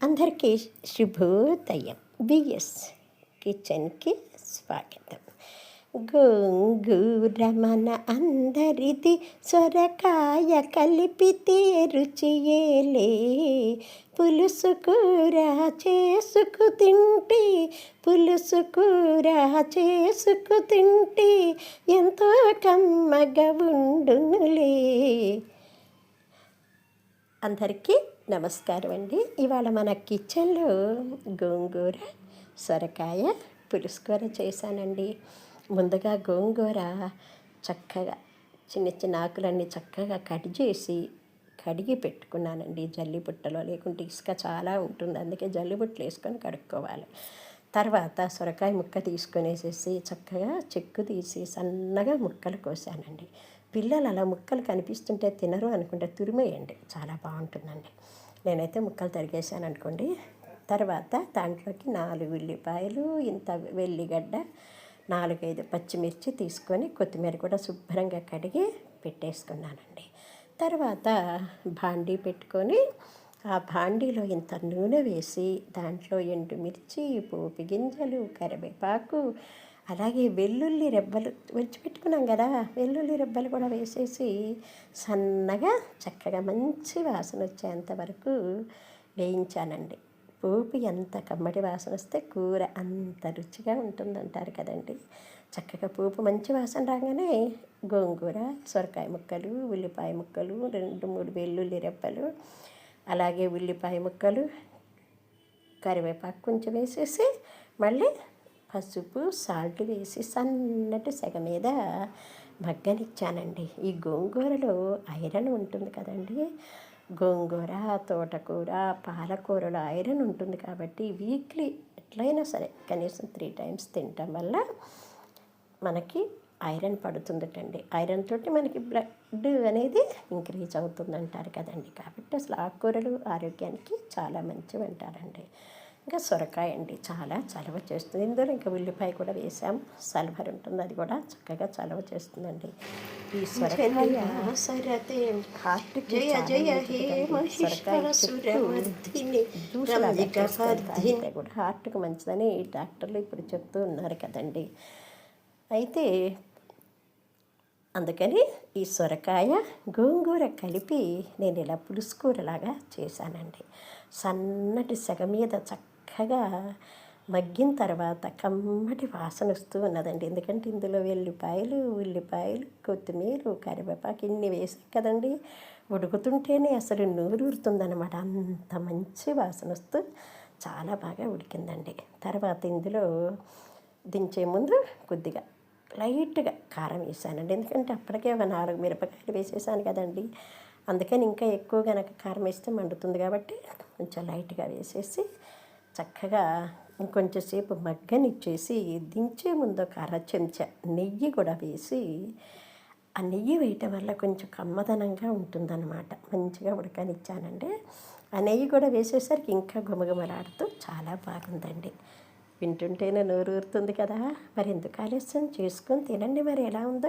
అందరికీ శుభోదయం. బిఎస్ కిచెన్కి స్వాగతం. గోంగూర మన అందరిది, సొరకాయ కలిపితే రుచియేలే. పులుసు కూర చేసుకు తింటే, పులుసు కూర చేసుకు తింటే ఎంతో కమ్మగా ఉండునులే. అందరికీ నమస్కారం అండి. ఇవాళ మన కిచెన్లో గోంగూర సొరకాయ పులుసు కూర చేశానండి. ముందుగా గోంగూర చక్కగా చిన్న చిన్న ఆకులన్నీ చక్కగా కట్ చేసి కడిగి పెట్టుకున్నానండి జల్లిబుట్టలో, లేకుంటే ఇసుక చాలా ఉంటుంది, అందుకే జల్లిబుట్టలు వేసుకొని కడుక్కోవాలి. తర్వాత సొరకాయ ముక్క తీసుకొనేసేసి చక్కగా చెక్కు తీసి సన్నగా ముక్కలు కోసానండి. పిల్లలు అలా ముక్కలు కనిపిస్తుంటే తినరు అనుకుంటే తురిమేయండి, చాలా బాగుంటుందండి. నేనైతే ముక్కలు తరిగేసాను అనుకోండి. తర్వాత దాంట్లోకి 4 ఉల్లిపాయలు, ఇంత వెల్లిగడ్డ, 4-5 పచ్చిమిర్చి తీసుకొని కొత్తిమీర కూడా శుభ్రంగా కడిగి పెట్టేసుకున్నానండి. తర్వాత బాండీ పెట్టుకొని ఆ బాండీలో ఇంత నూనె వేసి దాంట్లో ఎండుమిర్చి, పోపు గింజలు, కరివేపాకు, అలాగే వెల్లుల్లి రెబ్బలు పెట్టుకున్నాం కదా, వెల్లుల్లి రెబ్బలు కూడా వేసేసి సన్నగా చక్కగా మంచి వాసన వచ్చేంత వరకు వేయించానండి. పోపు ఎంత కమ్మటి వాసన వస్తే కూర అంత రుచిగా ఉంటుందంటారు కదండి. చక్కగా పోపు మంచి వాసన రాగానే గోంగూర, సొరకాయ ముక్కలు, ఉల్లిపాయ ముక్కలు, 2-3 వెల్లుల్లి రెబ్బలు, అలాగే ఉల్లిపాయ ముక్కలు, కరివేపాకు కొంచెం వేసేసి మళ్ళీ పసుపు, సాల్ట్ వేసి సన్నటి సెగ మీద మగ్గనిచ్చానండి. ఈ గోంగూరలో ఐరన్ ఉంటుంది కదండి. గోంగూర, తోటకూర, పాలకూరలో ఐరన్ ఉంటుంది కాబట్టి వీక్లీ ఎట్లయినా సరే కనీసం 3 times తినటం వల్ల మనకి ఐరన్ పడుతుందటండి. ఐరన్ తోటి మనకి బ్లడ్ అనేది ఇంక్రీజ్ అవుతుందంటారు కదండి. కాబట్టి అసలు ఆకుకూరలు ఆరోగ్యానికి చాలా మంచివి అంటారండి. ఇంకా సొరకాయ అండి, చాలా చలవ చేస్తుంది. ఇందులో ఇంకా ఉల్లిపాయ కూడా వేసాం, సల్ఫర్ ఉంటుంది, అది కూడా చక్కగా చలవ చేస్తుందండి. ఈ సొరకాయ కూడా హార్ట్కి మంచిదని డాక్టర్లు ఇప్పుడు చెప్తూ ఉన్నారు కదండి. అయితే అందుకని ఈ సొరకాయ గోంగూర కలిపి నేను ఇలా పులుసు కూరలాగా చేశానండి. సన్నటి సెగ మీద చక్కగా మగ్గిన తర్వాత కమ్మటి వాసన వస్తూ ఉన్నదండి. ఎందుకంటే ఇందులో వెల్లిపాయలు, ఉల్లిపాయలు, కొత్తిమీర, కరివేపాకు ఇన్ని వేసాం కదండి. ఉడుకుతుంటేనే అసలు నూరూరుతుందనమాట, అంత మంచి వాసన వస్తూ చాలా బాగా ఉడికిందండి. తర్వాత ఇందులో దించే ముందు కొద్దిగా లైట్గా కారం వేసానండి. ఎందుకంటే అప్పటికే 4 మిరపకాయలు వేసేసాను కదండి. అందుకని ఇంకా ఎక్కువగా నాకు కారం వేస్తే మండుతుంది కాబట్టి కొంచెం లైట్గా వేసేసి చక్కగా ఇంకొంచెం సేపు మగ్గనిచ్చేసి దించే ముందు ఒక 1/2 చెంచా నెయ్యి కూడా వేసి, ఆ నెయ్యి వేయటం వల్ల కొంచెం కమ్మదనంగా ఉంటుందన్నమాట. మంచిగా ఉడకనిచ్చానండి. ఆ నెయ్యి కూడా వేసేసరికి ఇంకా గుమగుమలాడుతూ చాలా బాగుందండి. వింటుంటేనే నోరు ఊరుతుంది కదా. మరి ఎందుకు ఆలస్యం, చేసుకొని తినండి మరి ఎలా ఉందో.